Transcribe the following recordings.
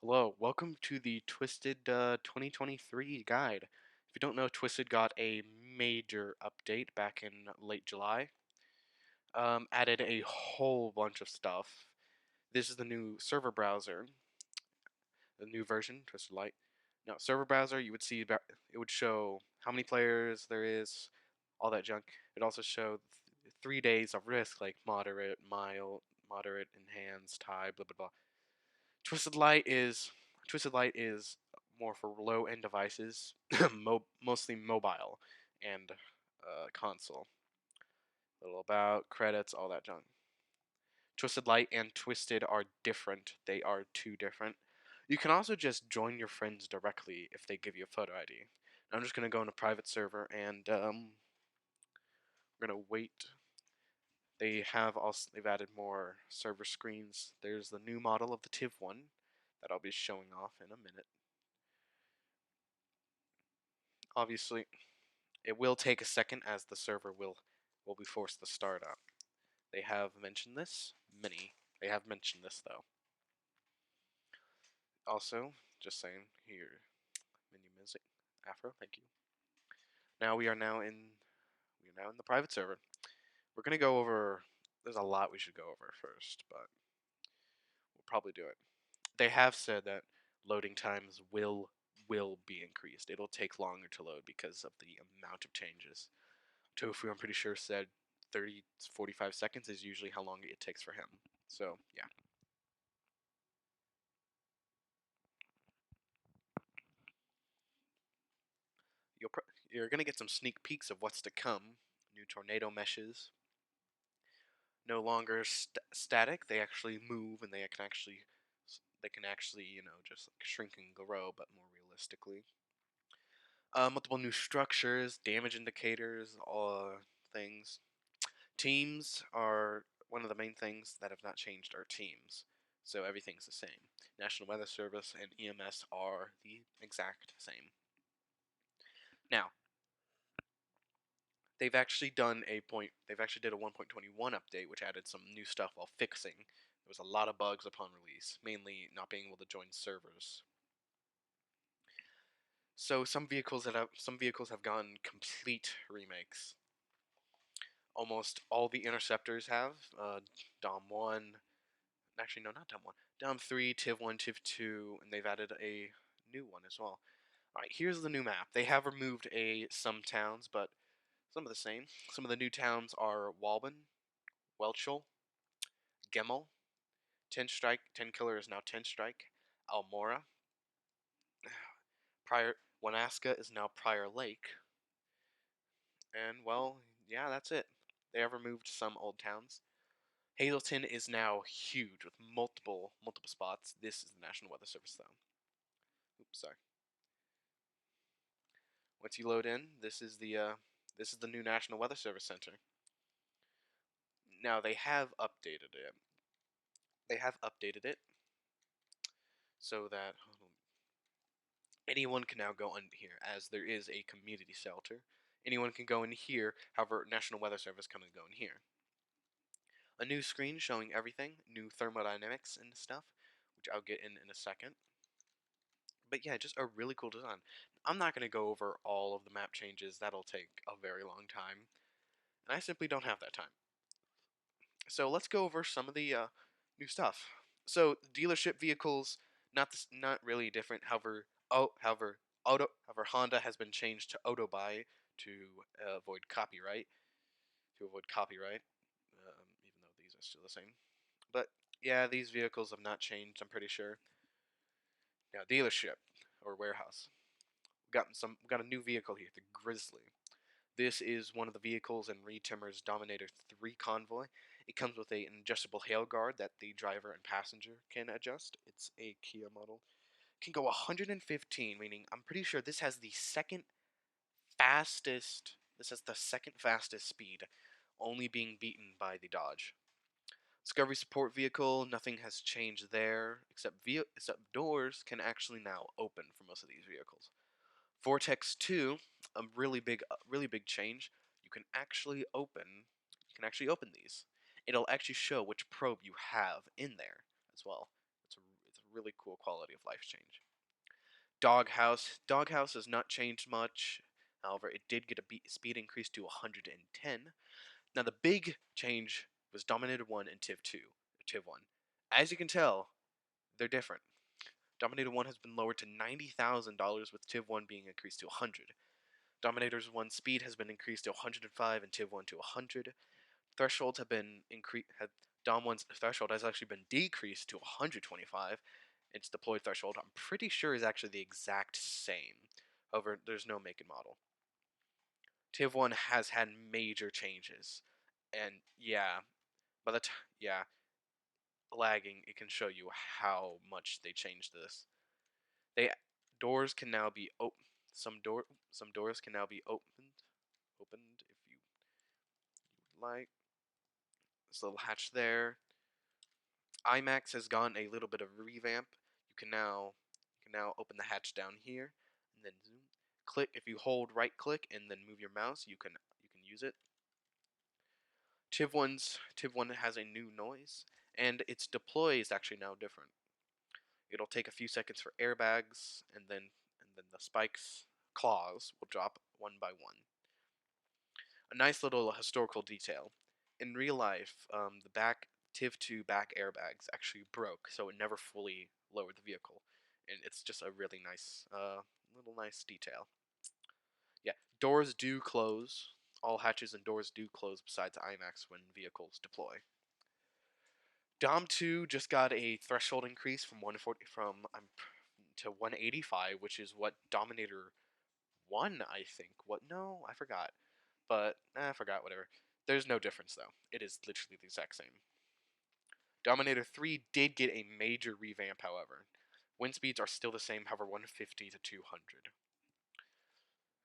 Hello, welcome to the Twisted 2023 guide. If you don't know, Twisted got a major update back in late July. Added a whole bunch of stuff. This is the new server browser, the new version, Twisted Lite. Now, server browser, you would see about, it would show how many players there is, all that junk. It also showed 3 days of risk, like moderate, mild, moderate, enhanced, high, blah blah blah. Twisted Lite is Twisted Lite is more for low-end devices, mostly mobile and console. Little about credits, all that junk. Twisted Lite and Twisted are different. They are two different. You can also just join your friends directly if they give you a photo ID. I'm just gonna go in a private server and we're gonna wait. They've added more server screens. There's the new model of the TIV one that I'll be showing off in a minute. Obviously, it will take a second as the server will be forced to start up. They have mentioned this. They have mentioned this though. Also, just saying here, menu music, Afro, thank you. Now we are now in the private server. We're gonna go over. There's a lot we should go over first, but we'll probably do it. They have said that loading times will be increased. It'll take longer to load because of the amount of changes. Tofu, I'm pretty sure, said 30 to 45 seconds is usually how long it takes for him. So, yeah. You're going to get some sneak peeks of what's to come. New tornado meshes. No longer static. They actually move and they can actually, just like shrink and grow, but more realistically. Multiple new structures, damage indicators, all things. Teams are one of the main things that have not changed are teams. So everything's the same. National Weather Service and EMS are the exact same. Now, they've actually did a 1.21 update which added some new stuff while fixing. There was a lot of bugs upon release, mainly not being able to join servers. So some vehicles have gotten complete remakes. Almost all the interceptors have. Dom 1, actually no, not Dom 1. Dom 3, Tiv 1, Tiv 2, and they've added a new one as well. Alright, here's the new map. They have removed some towns, but some of the same. Some of the new towns are Walben, Welchel, Gemmel, 10 Strike, 10 Killer is now 10 Strike, Almora, Prior Wanaska is now Prior Lake, and well, yeah, that's it. They have removed some old towns. Hazleton is now huge with multiple spots. This is the National Weather Service though. Oops, sorry. Once you load in, this is the new National Weather Service Center. Now they have updated it. They have updated it so that anyone can now go in here, as there is a community shelter. Anyone can go in here. However, National Weather Service can go in here. A new screen showing everything, new thermodynamics and stuff, which I'll get in a second. But yeah, just a really cool design. I'm not going to go over all of the map changes. That'll take a very long time, and I simply don't have that time. So let's go over some of the new stuff. So dealership vehicles, not really different. However, Honda has been changed to Autobuy to avoid copyright. Even though these are still the same. But yeah, these vehicles have not changed. I'm pretty sure. Now dealership or warehouse. We got a new vehicle here, the Grizzly. This is one of the vehicles in Retimmer's Dominator 3 convoy. It comes with an adjustable hail guard that the driver and passenger can adjust. It's a Kia model. It can go 115, meaning I'm pretty sure this has the second fastest. This has the second fastest speed, only being beaten by the Dodge. Discovery support vehicle, nothing has changed there, except doors can actually now open for most of these vehicles. Vortex 2, really big change. You can actually open these. It'll actually show which probe you have in there as well. It's really cool quality of life change. Doghouse has not changed much. However, it did get a speed increase to 110. Now the big change was Dominator 1 and Tiv 2, or Tiv 1. As you can tell, they're different. Dominator 1 has been lowered to $90,000 with Tiv 1 being increased to 100. Dominator's 1 speed has been increased to 105 and Tiv 1 to 100. Thresholds have been increased. Dom 1's threshold has actually been decreased to 125. Its deployed threshold, I'm pretty sure, is actually the exact same. However, there's no make and model. Tiv 1 has had major changes. And yeah, by the time, yeah, lagging, it can show you how much they changed this. They doors can now be open. Some doors can now be opened if you like. This little hatch there. IMAX has gotten a little bit of a revamp. You can now open the hatch down here and then zoom. Click if you hold right click and then move your mouse, you can use it. Tiv 1 has a new noise, and its deploy is actually now different. It'll take a few seconds for airbags, and then the spikes claws will drop one by one. A nice little historical detail. In real life, the back Tiv 2 back airbags actually broke, so it never fully lowered the vehicle, and it's just a really nice, little nice detail. Yeah, doors do close. All hatches and doors do close besides IMAX when vehicles deploy. Dom 2 just got a threshold increase from 140 to 185, which is what Dominator 1, I think. What? No, I forgot. But I forgot, whatever. There's no difference though. It is literally the exact same. Dominator 3 did get a major revamp, however. Wind speeds are still the same, however, 150 to 200.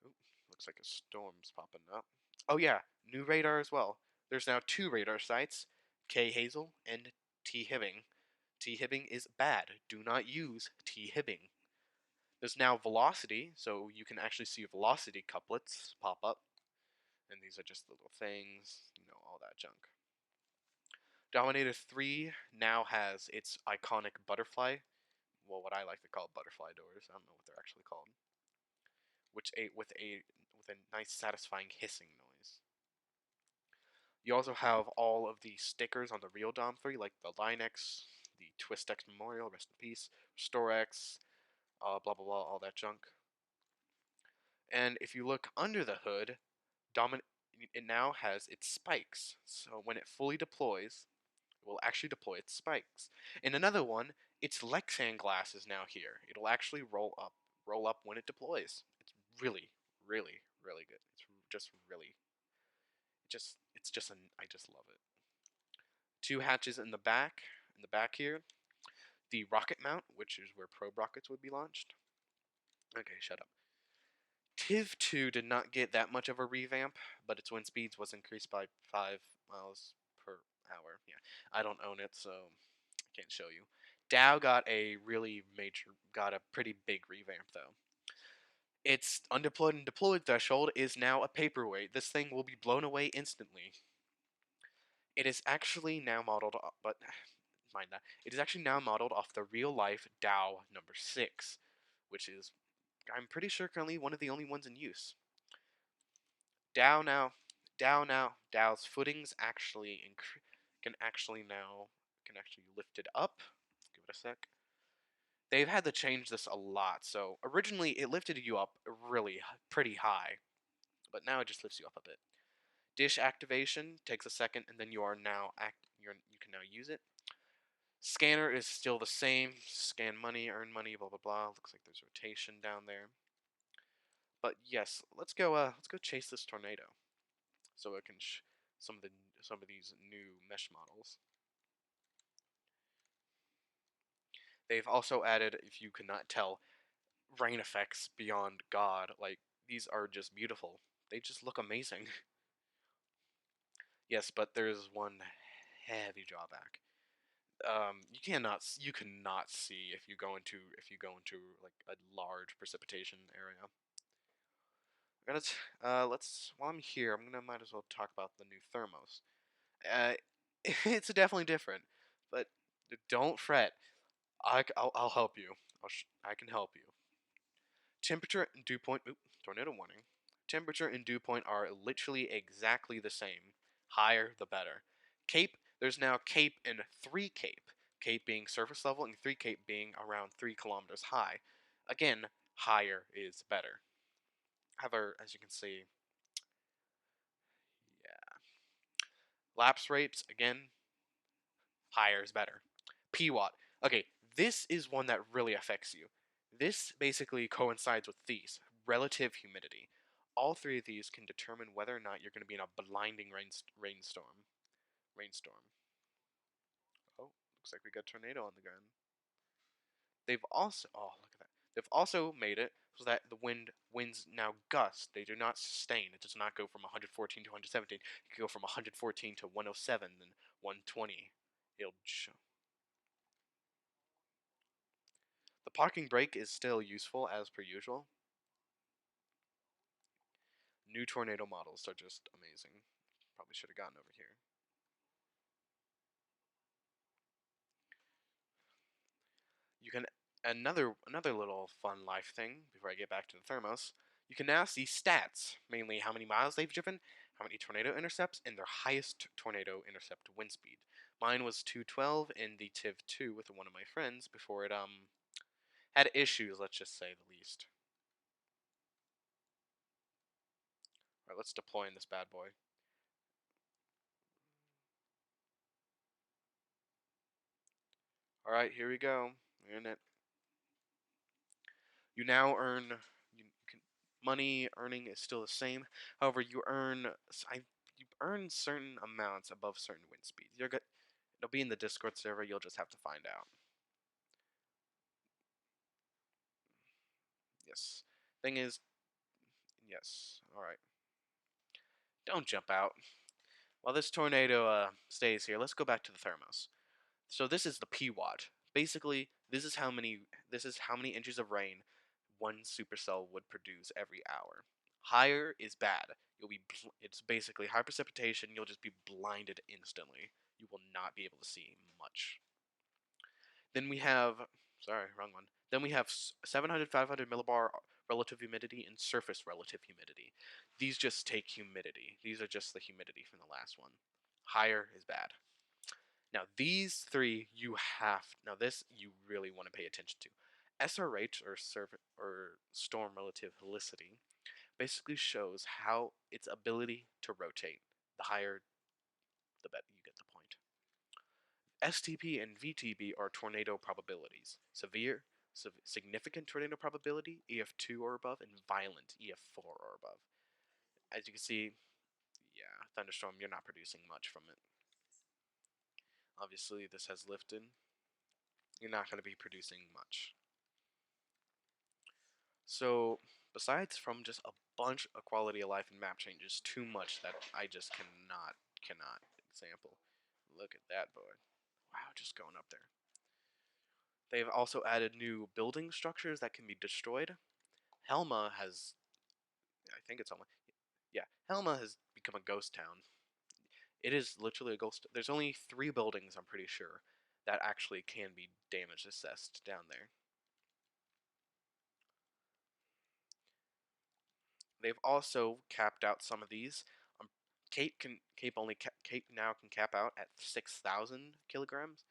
Ooh, looks like a storm's popping up. Oh yeah, new radar as well. There's now two radar sites, K Hazel and T Hibbing. T Hibbing is bad. Do not use T Hibbing. There's now velocity, so you can actually see velocity couplets pop up. And these are just the little things, all that junk. Dominator 3 now has its iconic butterfly, well, what I like to call butterfly doors. I don't know what they're actually called, which with a nice satisfying hissing noise. You also have all of the stickers on the real Dom 3, like the Linex, the TwistX Memorial, rest in peace, StoreX, blah blah blah, all that junk. And if you look under the hood, it now has its spikes. So when it fully deploys, it will actually deploy its spikes. In another one, its Lexan glass is now here. It'll actually roll up when it deploys. It's really, really, really good. It's just really, I just love it. Two hatches in the back here. The rocket mount, which is where probe rockets would be launched. Okay, shut up. Tiv 2 did not get that much of a revamp, but its wind speeds was increased by 5 miles per hour. Yeah, I don't own it, so I can't show you. Dow got a pretty big revamp though. Its undeployed and deployed threshold is now a paperweight. This thing will be blown away instantly. It is actually now modeled, but mind that it is actually now modeled off the real life Dow number 6, which is, I'm pretty sure, currently one of the only ones in use. Dow now, Dow's footings actually can actually lift it up. Give it a sec. They've had to change this a lot. So originally it lifted you up really pretty high, but now it just lifts you up a bit. Dish activation takes a second, and then you can now use it. Scanner is still the same. Scan money, earn money, blah blah blah. Looks like there's rotation down there. But yes, let's go chase this tornado, so it can some of these new mesh models. They've also added, if you cannot tell, rain effects beyond God. Like, these are just beautiful. They just look amazing. Yes, but there's one heavy drawback. You cannot see if you go into like a large precipitation area. Let's while I'm here, might as well talk about the new thermos. Uh, it's definitely different, but don't fret. I'll help you. I can help you. Temperature and dew point. Oop, tornado warning. Temperature and dew point are literally exactly the same. Higher, the better. Cape. There's now Cape and 3 Cape. Cape being surface level and 3 Cape being around 3 kilometers high. Again, higher is better. However, as you can see, yeah. Lapse rates, again, higher is better. PWAT. Okay, this is one that really affects you. This basically coincides with these relative humidity. All three of these can determine whether or not you're going to be in a blinding rainstorm. Rainstorm. Oh, looks like we got a tornado on the ground. They've also look at that. They've also made it so that the winds now gust. They do not sustain. It does not go from 114 to 117. It can go from 114 to 107, then 120. It'll show. The parking brake is still useful as per usual. New tornado models are just amazing. Probably should have gotten over here. You can another little fun life thing before I get back to the thermos. You can now see stats, mainly how many miles they've driven, how many tornado intercepts, and their highest tornado intercept wind speed. Mine was 212 in the TIV 2 with one of my friends before it had issues, let's just say the least. Alright, let's deploy in this bad boy. Alright, here we go. We're in it. You now earn you can, money earning is still the same. However, you earn certain amounts above certain wind speeds. It'll be in the Discord server. You'll just have to find out. Yes. Thing is, yes. All right. Don't jump out. While this tornado stays here, let's go back to the thermos. So this is the PWatt. Basically, this is how many inches of rain one supercell would produce every hour. Higher is bad. It's basically high precipitation. You'll just be blinded instantly. You will not be able to see much. Then we have, sorry, wrong one. Then we have 700, 500 millibar relative humidity and surface relative humidity. These just take humidity. These are just the humidity from the last one. Higher is bad. Now these three now this you really want to pay attention to. SRH or storm relative helicity basically shows how its ability to rotate. The higher, the better. You get the point. STP and VTB are tornado probabilities. Significant tornado probability, EF2 or above, and violent, EF4 or above. As you can see, yeah, thunderstorm, you're not producing much from it. Obviously, this has lifted. You're not going to be producing much. So, besides from just a bunch of quality of life and map changes, too much that I just cannot example. Look at that boy. Wow, just going up there. They've also added new building structures that can be destroyed. Helma has, I think it's Helma. Yeah, Helma has become a ghost town. It is literally a ghost. There's only 3 buildings, I'm pretty sure, that actually can be damage assessed down there. They've also capped out some of these. Cape now can cap out at 6,000 kilograms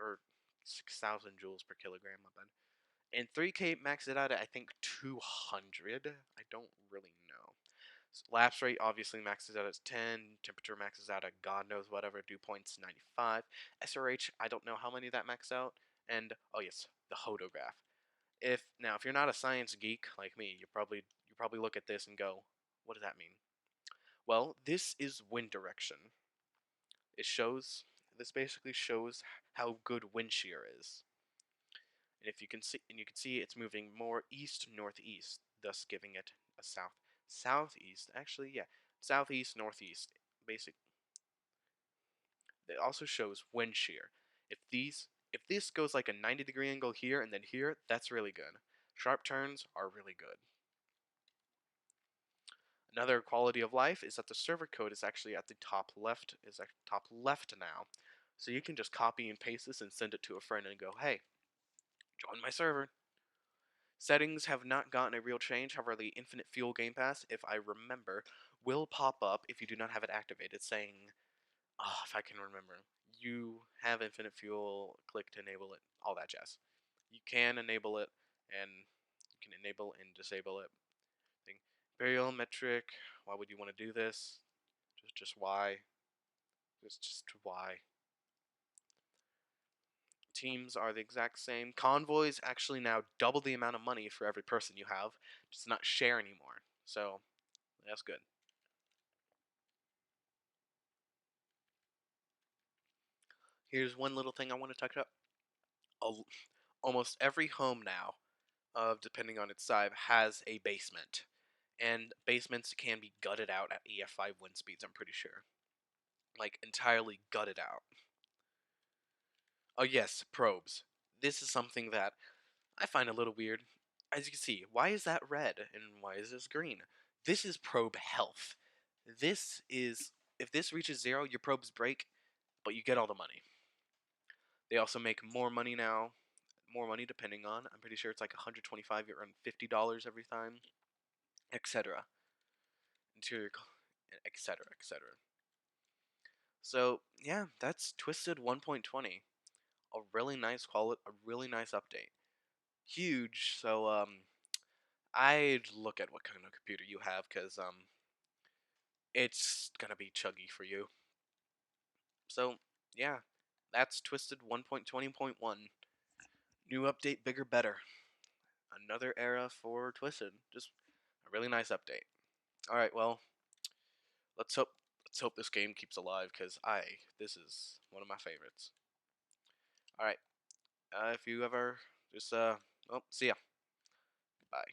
or 6,000 joules per kilogram. My bad. And 3 Cape maxed it out at I think 200. I don't really know. So lapse rate obviously maxes out at 10. Temperature maxes out at God knows whatever. Dew points 95. SRH I don't know how many that maxed out. And oh yes, the hodograph. If you're not a science geek like me, you probably look at this and go, what does that mean? Well, this is wind direction. It shows this basically shows how good wind shear is. And if you can see it's moving more east northeast, thus giving it a southeast. Actually, yeah, southeast northeast. Basic. It also shows wind shear. If this goes like a 90-degree angle here and then here, that's really good. Sharp turns are really good. Another quality of life is that the server code is actually at the top left. Is at top left now, so you can just copy and paste this and send it to a friend and go, hey, Join my server. Settings have not gotten a real change, however the Infinite Fuel Game Pass, if I remember, will pop up if you do not have it activated, saying, if I can remember, you have Infinite Fuel, click to enable it, all that jazz. You can enable it, and you can enable and disable it. Thing. Burial metric, why would you want to do this? Just why? Just why? Teams are the exact same. Convoys actually now double the amount of money for every person you have. Just not share anymore. So that's good. Here's one little thing I want to talk about. Almost every home now, depending on its size, has a basement. And basements can be gutted out at EF5 wind speeds, I'm pretty sure. Like, entirely gutted out. Oh yes, probes. This is something that I find a little weird. As you can see, why is that red and why is this green? This is probe health. This is, if this reaches 0, your probes break, but you get all the money. They also make more money now. More money depending on. I'm pretty sure it's like 125, you earn $50 every time, etc. Interior, etc., etc. So yeah, that's Twisted 1.20. A really nice a really nice update. Huge. So I'd look at what kind of computer you have, because it's gonna be chuggy for you. So yeah, that's Twisted 1.20.1. New update, bigger, better. Another era for Twisted. Just a really nice update. All right, well, let's hope this game keeps alive, because this is one of my favorites. All right, if you ever just well, see ya. Bye.